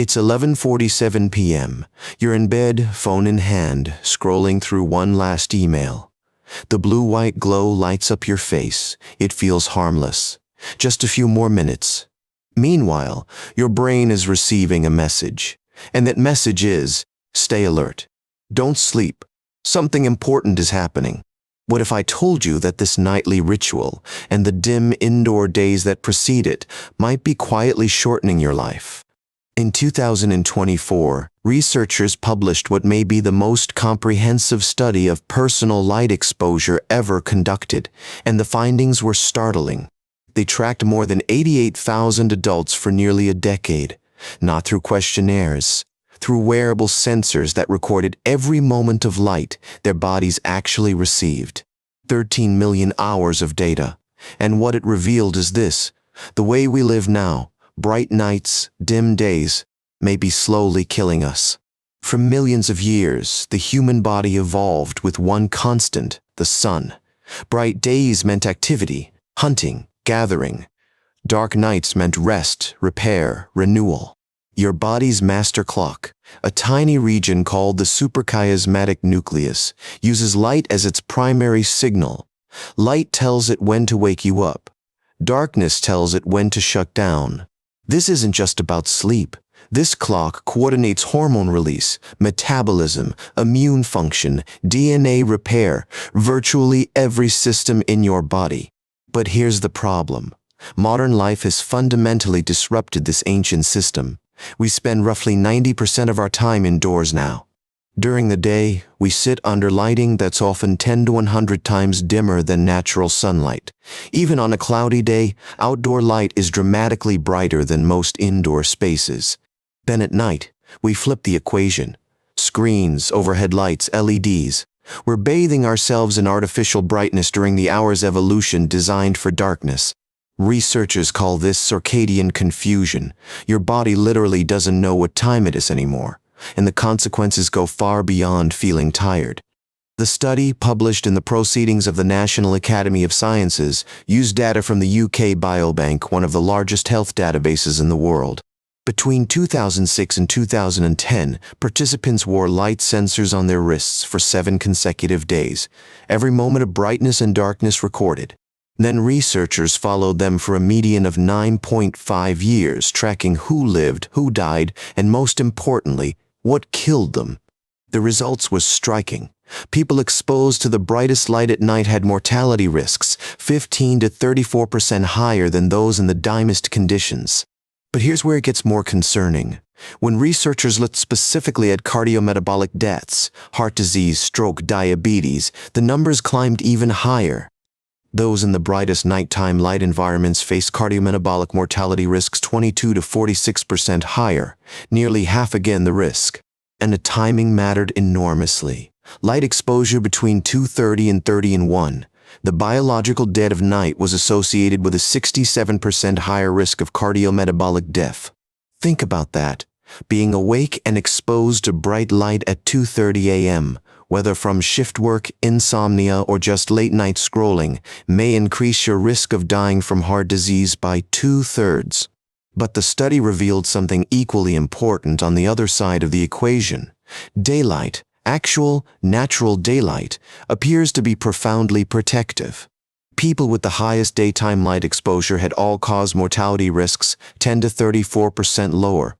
It's 11:47 p.m. You're in bed, phone in hand, scrolling through one last email. The blue-white glow lights up your face. It feels harmless. Just a few more minutes. Meanwhile, your brain is receiving a message. And that message is, stay alert. Don't sleep. Something important is happening. What if I told you that this nightly ritual and the dim indoor days that precede it might be quietly shortening your life? In 2024, researchers published what may be the most comprehensive study of personal light exposure ever conducted, and the findings were startling. They tracked more than 88,000 adults for nearly a decade, not through questionnaires, through wearable sensors that recorded every moment of light their bodies actually received. 13 million hours of data. And what it revealed is this: the way we live now, bright nights, dim days, may be slowly killing us. For millions of years, the human body evolved with one constant, the sun. Bright days meant activity, hunting, gathering. Dark nights meant rest, repair, renewal. Your body's master clock, a tiny region called the suprachiasmatic nucleus, uses light as its primary signal. Light tells it when to wake you up. Darkness tells it when to shut down. This isn't just about sleep. This clock coordinates hormone release, metabolism, immune function, DNA repair, virtually every system in your body. But here's the problem. Modern life has fundamentally disrupted this ancient system. We spend roughly 90% of our time indoors now. During the day, we sit under lighting that's often 10 to 100 times dimmer than natural sunlight. Even on a cloudy day, outdoor light is dramatically brighter than most indoor spaces. Then at night, we flip the equation. Screens, overhead lights, LEDs. We're bathing ourselves in artificial brightness during the hour's evolution designed for darkness. Researchers call this circadian confusion. Your body literally doesn't know what time it is anymore, and the consequences go far beyond feeling tired. The study, published in the Proceedings of the National Academy of Sciences, used data from the UK Biobank, one of the largest health databases in the world. Between 2006 and 2010, participants wore light sensors on their wrists for 7 consecutive days, every moment of brightness and darkness recorded. Then researchers followed them for a median of 9.5 years, tracking who lived, who died, and most importantly, what killed them. The results were striking. People exposed to the brightest light at night had mortality risks 15 to 34% higher than those in the dimmest conditions. But here's where it gets more concerning. When researchers looked specifically at cardiometabolic deaths, heart disease, stroke, diabetes, the numbers climbed even higher. Those in the brightest nighttime light environments face cardiometabolic mortality risks 22 to 46% higher, nearly half again the risk. And the timing mattered enormously. Light exposure between 2:30 and 30 and 1. The biological dead of night was associated with a 67% higher risk of cardiometabolic death. Think about that. Being awake and exposed to bright light at 2:30 a.m., whether from shift work, insomnia, or just late-night scrolling, may increase your risk of dying from heart disease by 2/3. But the study revealed something equally important on the other side of the equation. Daylight, actual, natural daylight, appears to be profoundly protective. People with the highest daytime light exposure had all-cause mortality risks 10 to 34% lower.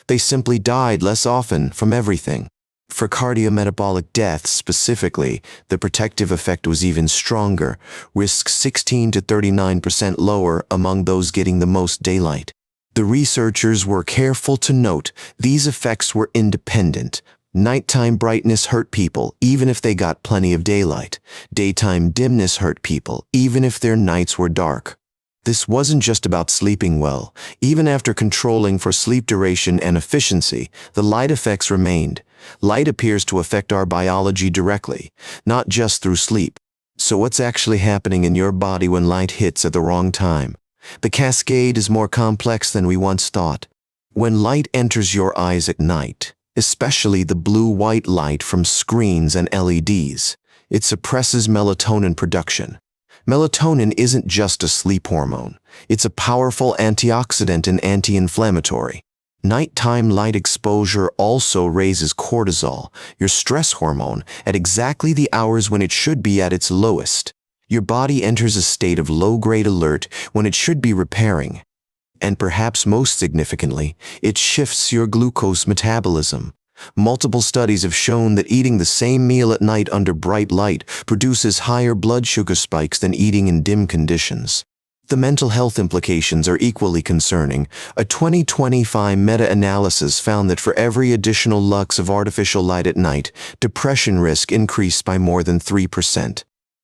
They simply died less often from everything. For cardiometabolic deaths specifically, the protective effect was even stronger, risks 16 to 39% lower among those getting the most daylight. The researchers were careful to note these effects were independent. Nighttime brightness hurt people, even if they got plenty of daylight. Daytime dimness hurt people, even if their nights were dark. This wasn't just about sleeping well. Even after controlling for sleep duration and efficiency, the light effects remained. Light appears to affect our biology directly, not just through sleep. So what's actually happening in your body when light hits at the wrong time? The cascade is more complex than we once thought. When light enters your eyes at night, especially the blue-white light from screens and LEDs, it suppresses melatonin production. Melatonin isn't just a sleep hormone. It's a powerful antioxidant and anti-inflammatory. Nighttime light exposure also raises cortisol, your stress hormone, at exactly the hours when it should be at its lowest. Your body enters a state of low-grade alert when it should be repairing. And perhaps most significantly, it shifts your glucose metabolism. Multiple studies have shown that eating the same meal at night under bright light produces higher blood sugar spikes than eating in dim conditions. The mental health implications are equally concerning. A 2025 meta-analysis found that for every additional lux of artificial light at night, depression risk increased by more than 3%.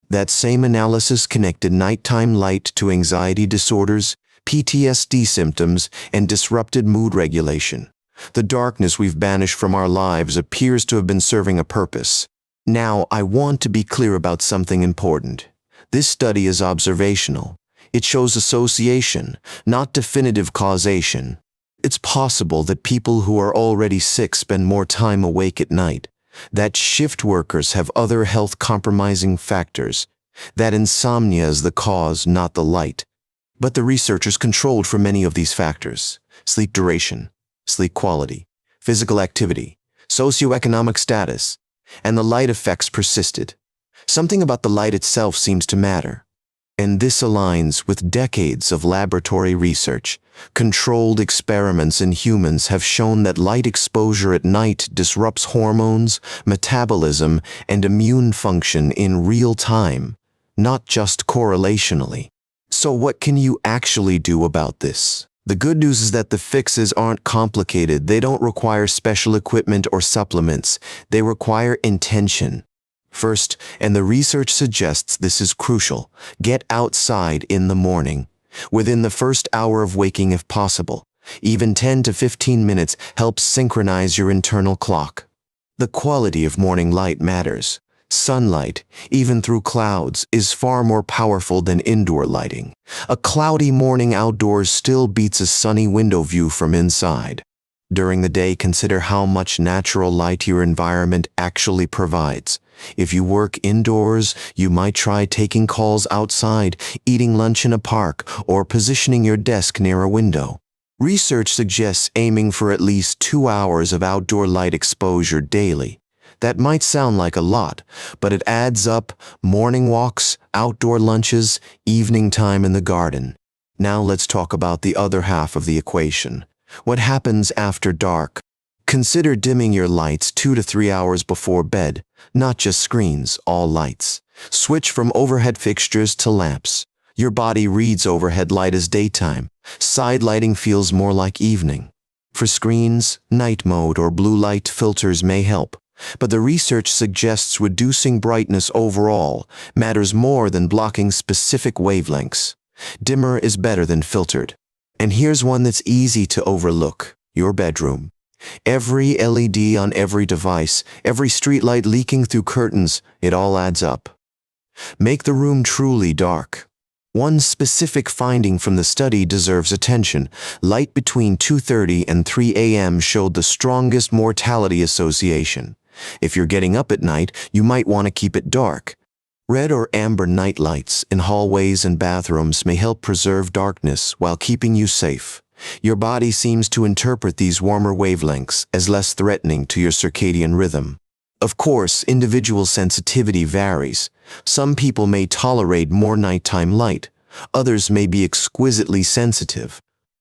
That same analysis connected nighttime light to anxiety disorders, PTSD symptoms, and disrupted mood regulation. The darkness we've banished from our lives appears to have been serving a purpose. Now, I want to be clear about something important. This study is observational. It shows association, not definitive causation. It's possible that people who are already sick spend more time awake at night, that shift workers have other health-compromising factors, that insomnia is the cause, not the light. But the researchers controlled for many of these factors: sleep duration, sleep quality, physical activity, socioeconomic status, and the light effects persisted. Something about the light itself seems to matter. And this aligns with decades of laboratory research. Controlled experiments in humans have shown that light exposure at night disrupts hormones, metabolism, and immune function in real time, not just correlationally. So what can you actually do about this? The good news is that the fixes aren't complicated. They don't require special equipment or supplements. They require intention. First, and the research suggests this is crucial, get outside in the morning, within the first hour of waking if possible. Even 10 to 15 minutes helps synchronize your internal clock. The quality of morning light matters. Sunlight, even through clouds, is far more powerful than indoor lighting. A cloudy morning outdoors still beats a sunny window view from inside. During the day, consider how much natural light your environment actually provides. If you work indoors, you might try taking calls outside, eating lunch in a park, or positioning your desk near a window. Research suggests aiming for at least 2 hours of outdoor light exposure daily. That might sound like a lot, but it adds up: morning walks, outdoor lunches, evening time in the garden. Now let's talk about the other half of the equation. What happens after dark? Consider dimming your lights 2 to 3 hours before bed, not just screens, all lights. Switch from overhead fixtures to lamps. Your body reads overhead light as daytime. Side lighting feels more like evening. For screens, night mode or blue light filters may help, but the research suggests reducing brightness overall matters more than blocking specific wavelengths. Dimmer is better than filtered. And here's one that's easy to overlook: your bedroom. Every LED on every device, every streetlight leaking through curtains, it all adds up. Make the room truly dark. One specific finding from the study deserves attention. Light between 2:30 and 3 a.m. showed the strongest mortality association. If you're getting up at night, you might want to keep it dark. Red or amber night lights in hallways and bathrooms may help preserve darkness while keeping you safe. Your body seems to interpret these warmer wavelengths as less threatening to your circadian rhythm. Of course, individual sensitivity varies. Some people may tolerate more nighttime light. Others may be exquisitely sensitive.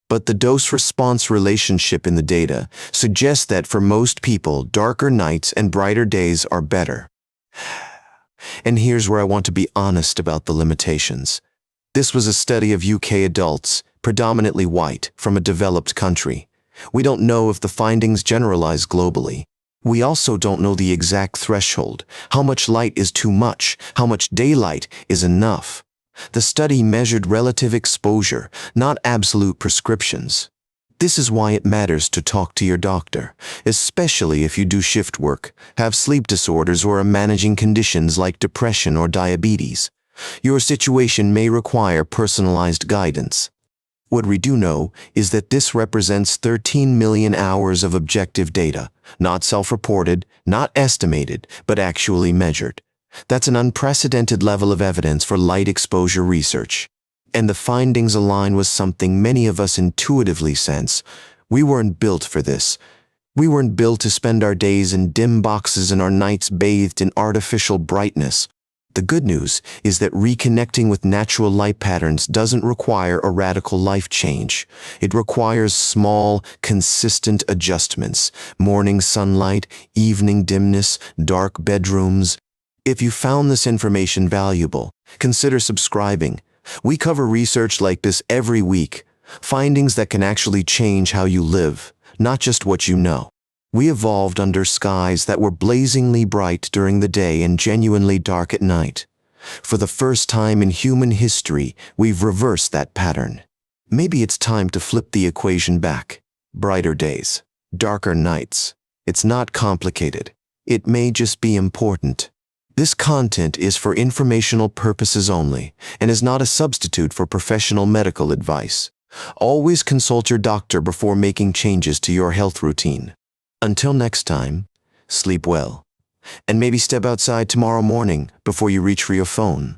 But the dose-response relationship in the data suggests that for most people, darker nights and brighter days are better. And here's where I want to be honest about the limitations. This was a study of UK adults, predominantly white, from a developed country. We don't know if the findings generalize globally. We also don't know the exact threshold: how much light is too much, how much daylight is enough. The study measured relative exposure, not absolute prescriptions. This is why it matters to talk to your doctor, especially if you do shift work, have sleep disorders, or are managing conditions like depression or diabetes. Your situation may require personalized guidance. What we do know is that this represents 13 million hours of objective data, not self-reported, not estimated, but actually measured. That's an unprecedented level of evidence for light exposure research. And the findings align with something many of us intuitively sense: We weren't built for this. We weren't built to spend our days in dim boxes and our nights bathed in artificial brightness. The good news is that reconnecting with natural light patterns doesn't require a radical life change. It requires small, consistent adjustments: morning sunlight, evening dimness, dark bedrooms. If you found this information valuable, consider subscribing. We cover research like this every week, findings that can actually change how you live, not just what you know. We evolved under skies that were blazingly bright during the day and genuinely dark at night. For the first time in human history, we've reversed that pattern. Maybe it's time to flip the equation back. Brighter days, darker nights. It's not complicated. It may just be important. This content is for informational purposes only and is not a substitute for professional medical advice. Always consult your doctor before making changes to your health routine. Until next time, sleep well, and maybe step outside tomorrow morning before you reach for your phone.